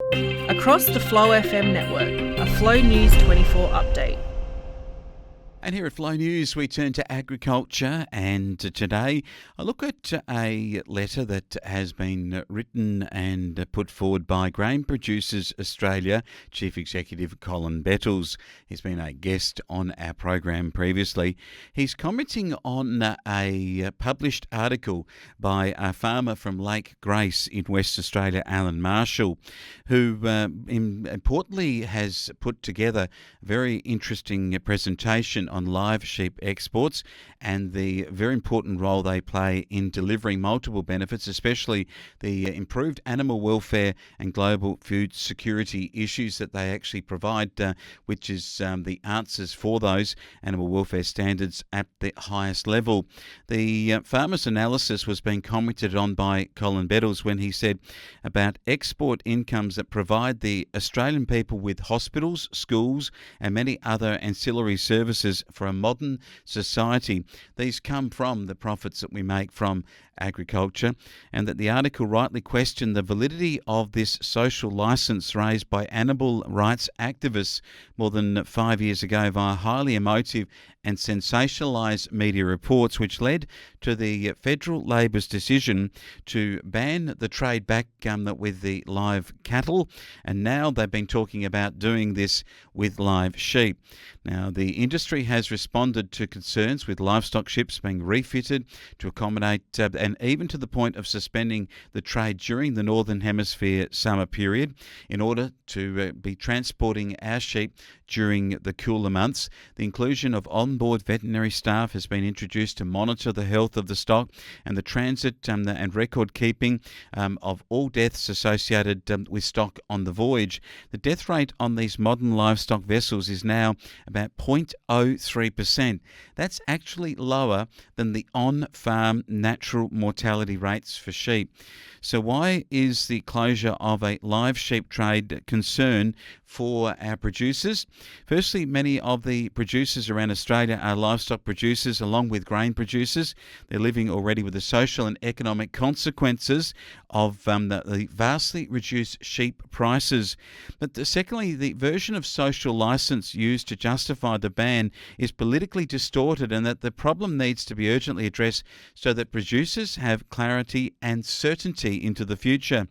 Across the Flow FM network, a Flow News 24 update. And here at Flow News, we turn to agriculture, and today I look at a letter that has been written and put forward by Grain Producers Australia Chief Executive Collin Bettles. He's been a guest on our program previously. He's commenting on a published article by a farmer from Lake Grace in West Australia, Alan Marshall, who importantly has put together a very interesting presentation on live sheep exports and the very important role they play in delivering multiple benefits, especially the improved animal welfare and global food security issues that they actually provide, which is the answers for those animal welfare standards at the highest level. The farmer's analysis was being commented on by Collin Bettles when he said about export incomes that provide the Australian people with hospitals, schools and many other ancillary services for a modern society. These come from the profits that we make from agriculture, and that the article rightly questioned the validity of this social licence raised by animal rights activists more than 5 years ago via highly emotive and sensationalised media reports, which led to the federal Labor's decision to ban the trade back with the live cattle, and now they've been talking about doing this with live sheep. Now, the industry has responded to concerns with livestock ships being refitted to accommodate and even to the point of suspending the trade during the Northern Hemisphere summer period in order to be transporting our sheep during the cooler months. The inclusion of on-board veterinary staff has been introduced to monitor the health of the stock and the transit and record keeping of all deaths associated with stock on the voyage. The death rate on these modern livestock vessels is now about 0.03%. That's actually lower than the on-farm natural mortality rates for sheep. So why is the closure of a live sheep trade concern for our producers? Firstly, many of the producers around Australia are livestock producers along with grain producers. They're living already with the social and economic consequences of the vastly reduced sheep prices. But secondly, the version of social licence used to justify the ban is politically distorted, and that the problem needs to be urgently addressed so that producers have clarity and certainty into the future.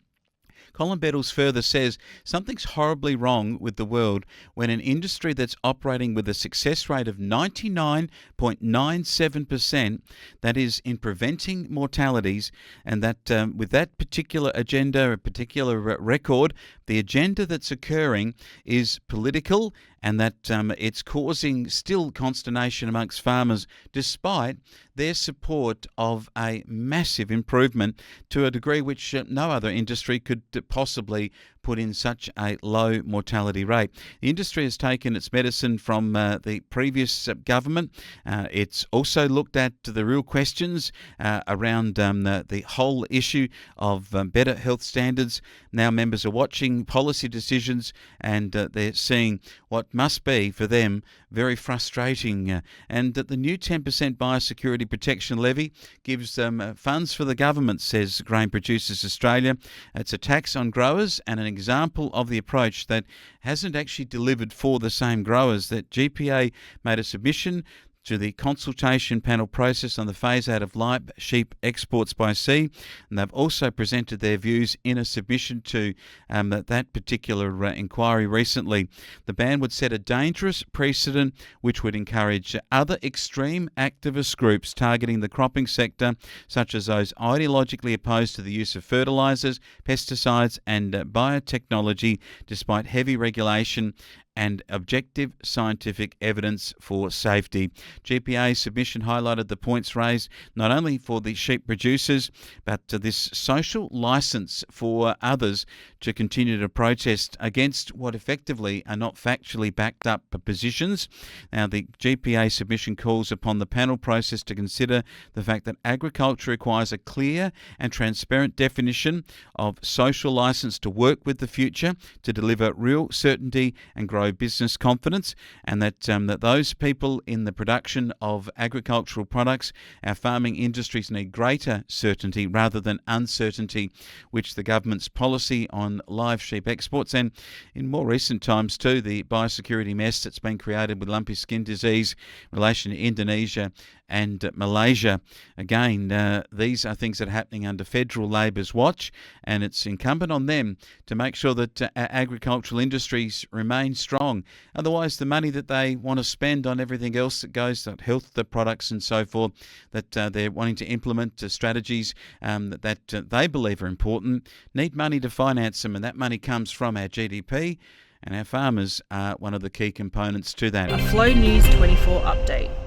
Collin Bettles further says something's horribly wrong with the world when an industry that's operating with a success rate of 99.97%, that is in preventing mortalities, and that with that particular agenda, a particular record, the agenda that's occurring is political, and that it's causing still consternation amongst farmers despite their support of a massive improvement to a degree which no other industry could possibly put in such a low mortality rate. The industry has taken its medicine from the previous government. It's also looked at the real questions around the whole issue of better health standards. Now members are watching policy decisions, and they're seeing what must be for them very frustrating, and that the new 10% biosecurity protection levy gives funds for the government, says Grain Producers Australia. It's a tax on growers and an example of the approach that hasn't actually delivered for the same growers. That GPA made a submission to the consultation panel process on the phase-out of live sheep exports by sea, and they've also presented their views in a submission to that particular inquiry recently. The ban would set a dangerous precedent which would encourage other extreme activist groups targeting the cropping sector, such as those ideologically opposed to the use of fertilisers, pesticides and biotechnology, despite heavy regulation and objective scientific evidence for safety. GPA's submission highlighted the points raised not only for the sheep producers, but this social licence for others to continue to protest against what effectively are not factually backed up positions. Now, the GPA submission calls upon the panel process to consider the fact that agriculture requires a clear and transparent definition of social licence to work with the future, to deliver real certainty and grow pro-business confidence, and that those people in the production of agricultural products, our farming industries, need greater certainty rather than uncertainty, which the government's policy on live sheep exports, and in more recent times too, the biosecurity mess that's been created with lumpy skin disease in relation to Indonesia and Malaysia. Again, these are things that are happening under federal Labor's watch, and it's incumbent on them to make sure that our agricultural industries remain strong. Otherwise, the money that they want to spend on everything else that goes, that health, the products and so forth, that they're wanting to implement strategies that they believe are important, need money to finance them, and that money comes from our GDP, and our farmers are one of the key components to that. A Flow News 24 update.